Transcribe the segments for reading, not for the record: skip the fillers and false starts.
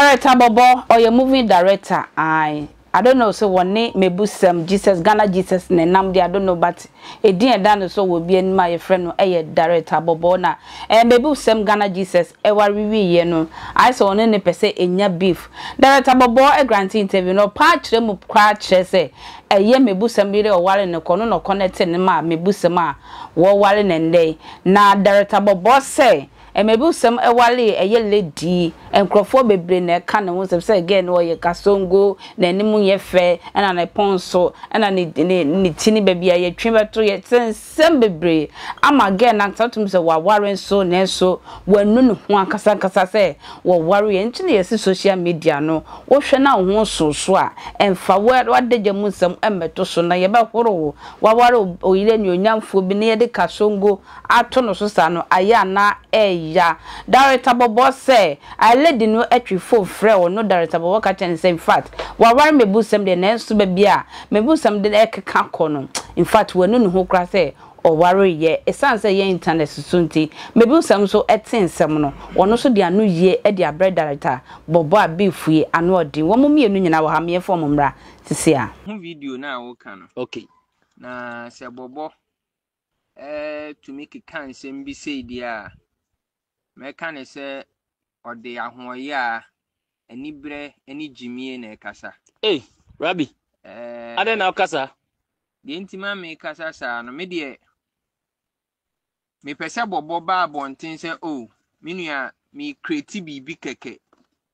Director Bobo or your movie director, I don't know, so one name maybe some Jesus Ghana Jesus ne namdi I don't know, but a dear dan so will be in my friend director Bobo na and maybe some Ghana Jesus we no I saw on any per se in your beef. Director Bobo a grant interview no patch them up crack say a year maybe some video or while in the corner no connecting ma maybe some war and day. Now Director Bobo say and maybe some a wally a ye lady and crofo bebre ne can once say again or ye kasongo na nimu ye fair and an ponso and an ni tini baby a trimmer to ye sem bebre am again and talk to me say wa warren so ne so when no one kasa say wa worry entini yes social media no wo hwe na ho so a emfa what de jamusam embeto so na ye ba horo wa ware oyire ni onyamfo bi ne ye de kasongo ato no so sa no aya na ya Director Bobo say I lady no etwi fo frɛ wo no Director Bobo ka chen say in fact wa war me busam de na so ba bia me busam de ekeka kono in fact we no no ho kra say o worry ye esan say ye internet sunti me busam so etinsem no wono so de anu ye e de abre Director Bobo abifue anu odin wo mumie no nyina wo ha me form mra sisi a video na wo kan okay na se Bobo to make a can sem bi say dia mekane se ode ahoye a anibre ani jimie na kasa Rabbi ade na kasa de ntima me kasa sa no me de me pese Bobo ba bonten se minua me create bibi keke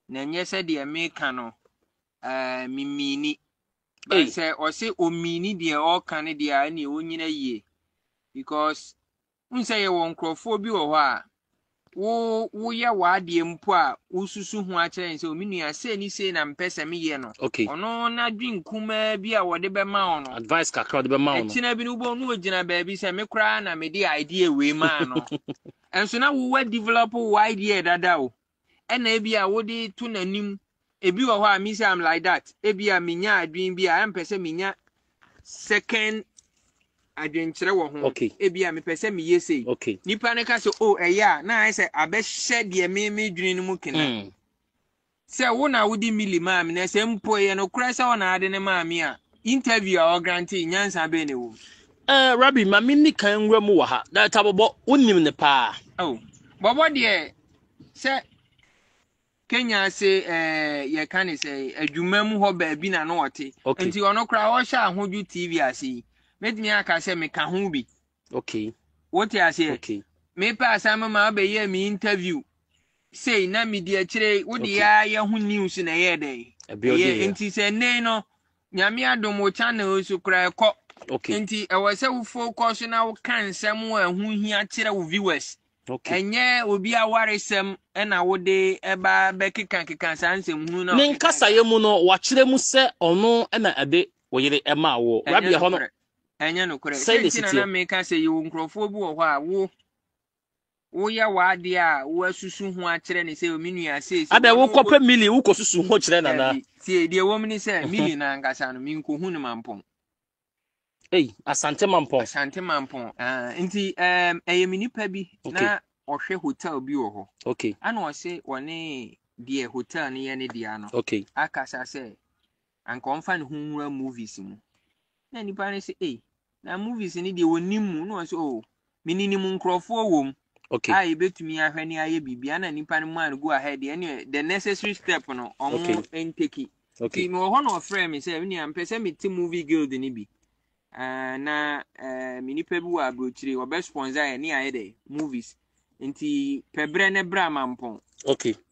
na nye se de me ka no mimini ba se o se o mini de o kan de a na onyina yie because unse ye won krofo bi wo ho a wo ya wade mpo a ususu ho a kire nse ominua se ni se na mpese me ye no ono na dwin kuma bi a wode be ma ono advice kakra wode be ma ono echina bi no bo no ogina ba bi se me kra na me de idea we ma no enso na wo develop wo idea dada o ena bi a wode to nanim ebi wo ho a me say am like that ebi a menya adwin bi a mpese menya second adwenkyere wo ho ebia me pese me yesei nipa ne ka se eya na ai se abehye de me dwene no mu kena se wo na wodi mili maami na se mpo ye no kura se wo na ade ne maami a interview a o grantee nyansa be ne wo Rabbi ma minni kan nwura mu wa ha da ta Bobo wonnim ne pa Bobo de se Kenya se ye kan se adwumam ho ba bi na no wote enti ono kura wo hya ahoju TV ase medmi aka se me ka ho bi what you say me pa asama ma be ye me interview say na media kire wo de ya ye ho news na ye dey ye enti se nei no nyame adom wo channel so kra ekọ enti e wo se wo focus na wo kan sem wo hu hia kire wo viewers enye obi awaresem na wo de eba be keka sansem hu na ne nkasa ye mu no wa kire mu se ono na ade wo yire ema wo Rabbi ho no enya no kore senti na me ka se yo nkrofo bi wo ho a wo ya wade a wo asusu ho a kire ne se ominua se ada wo kopa mili wo kosusu ho kire na na tie de wo mni se mili na ngasa no min ko hu ne mampon asante mampon nti eye minipa bi na ohwe hotel bi wo ho ana o se woni de hotel ne ye ne dia no akasa se anka onfa ne hunwa movies mu na nipa ne se na movies ni de wonimu no so minini mu nkrofo wom ai betumi ahwe ne aye bibia na nipa ne man go ahead any the necessary step no omo enteki ti me ho no frame me say me am pese me ti movie guild ni bi na minipa bi wa abrochire wo be sponsor ya ni aye de movies nti pebre ne bra mampon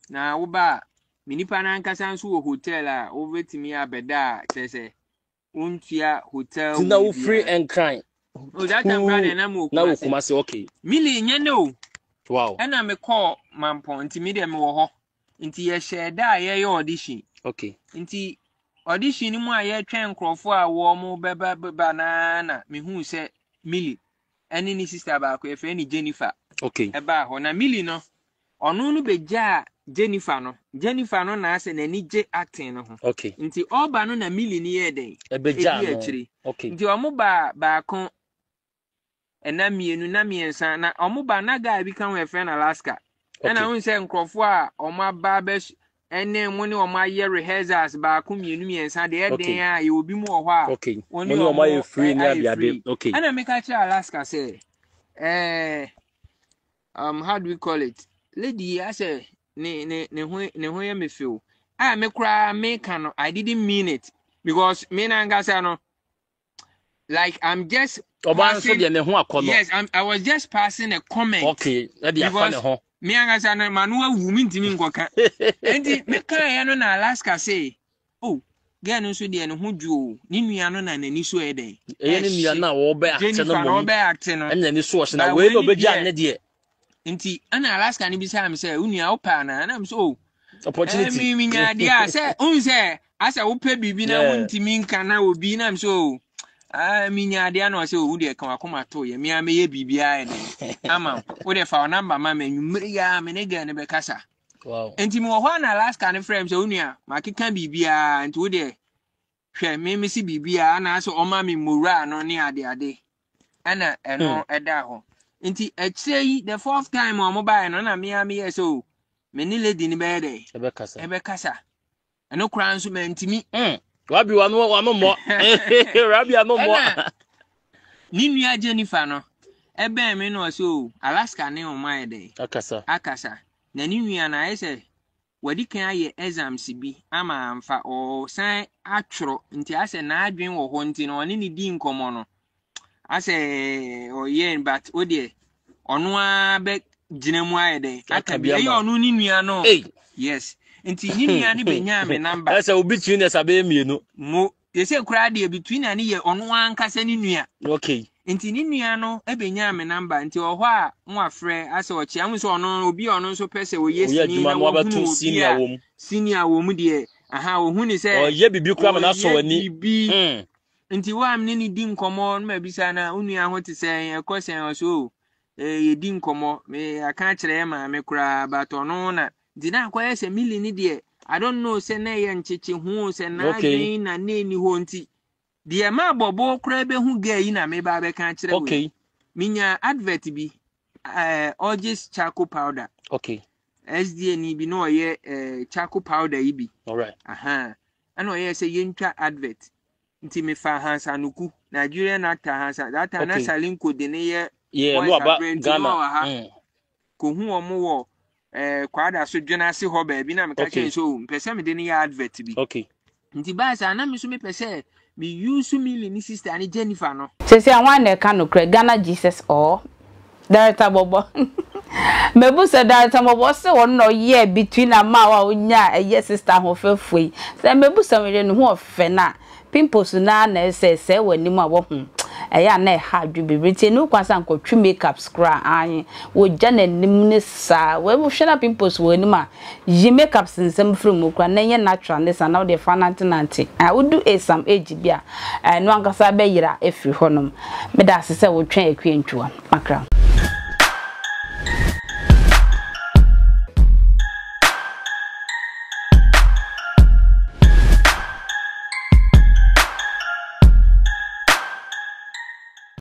na wo ba minipa na nkasa nso wo hotel a wo betumi abeda tese untia hotel na wo free and crime that time brother na mo kuma se mili nyene o wow na me call mampon nti me de me wo ho nti ye share da ye audition nti audition ni mu a ye twen krofo a wo mo beba na me hu se mili eni ni sister ba ko e fe ni Jennifer eba ho na mili no onu no beja Jennifer no na ase na ni je acting no ho nti oba no na mili ni ye den ebeja no nti omo ba kon ena mienu na miensa na omo ba na guy bi kan we friend Alaska ena hun se nkrofo a omo aba ene mo ne o ma ye rehearsals ba ku mienu miensa de e den a ye obi mu ho a oni o ma ye free ni abiade okay ana me ka kira Alaska say how do we call it lady I say ne ho ye me feel me kra me kan I didn't mean it because me na ngasa no like I'm just passing, yes I was just passing a comment okay because me ngasa na manuwa wumi ntimi nkoka enti me kan ya no na Alaska say oh girl no so de ne ho dwo ni nua no na nani so e den ni nua na wo be acte no mo enya ni so na we no be gya ne de nti ana Alaska ni bi say am say unua wo pa na am so opportunity me nya de a say un say asa wo pe bibi na wo ntimi nka na obi na am so me nya de na say wo de kan akoma to ye me am ye bibia e den ama wo de fa number ma menwumri ya me ne ga ne be kasa wow enti me wo ho na Alaska ne frame say unua ma keka bibia nti wo de hwe me si bibia na so o ma me mora no ne ade ana eno eda ho nti actually the fourth time o mobile no na me am ye so me ni lady ni be dey ebe kasa eno kura nso mantimi rabi wa no mo rabi ano mo ni nua Jennifer no ebe me no so Alaska ne o mai dey akasa na ni nua na ese wadi kan aye exams bi ama amfa o san atworo nti ase na adwen wo ho nti no oni ni di nkomo no ase o yen but o de onu a be ginemu aye dey akabi e onu ni nua no yes nti ni nua ni benya me number ase obi twin ne sabe mienu mo yese kura de between ani ye onu ankasa ni nua okay nti ni nua no e benya me number nti o ho a mo afre ase o chia mo so onu obi onu so pese o yes ni na wo hu senior wo mu de aha wo hu ni se o ye bibi kura na so ani nti wa am ni di nkomo no ma bisa na onua ho te se ekosen o so ye di nkomo me aka kire ma me kura bato no na di na akwa se mili ni de I don't know se na ye ncheche hu se na adwen na ni ho nti de ma bobo kura be hu ga yi na me ba be kan kire we minya advert bi Orge's charcoal powder okay SDA ni bi no ye charcoal powder yi bi all right aha ana ye se ye ntwa advert nti me fa Hansa Nuku Nigerian actor Hansa that time na Salinko de ne ye no aba Ghana ko hu omo wo kwada so dwena se ho ba bi na me ka chen so mpese me de ne ya advert bi okay nti ba sa na me so me pese me use me ni sister ani Jennifer no se anwan na ka no kra Ghana Jesus or Director Bobo mebu se Director Bobo se won no ye between ama wa onya yes sister ho fefui se mebu se me no ho fe na pimples na na se wani mu abo hu eya na ha dwebiriti no kwasa nkotwi makeup scrub an wo jana nim ne sa we bu hwe na pimples wani ma yi makeup sinsem from mu kwa na ye natural ne sa na de fanantinanti wo do some age bia no ankasa be yira efiri honom me da se wo twen akwa ntwa makra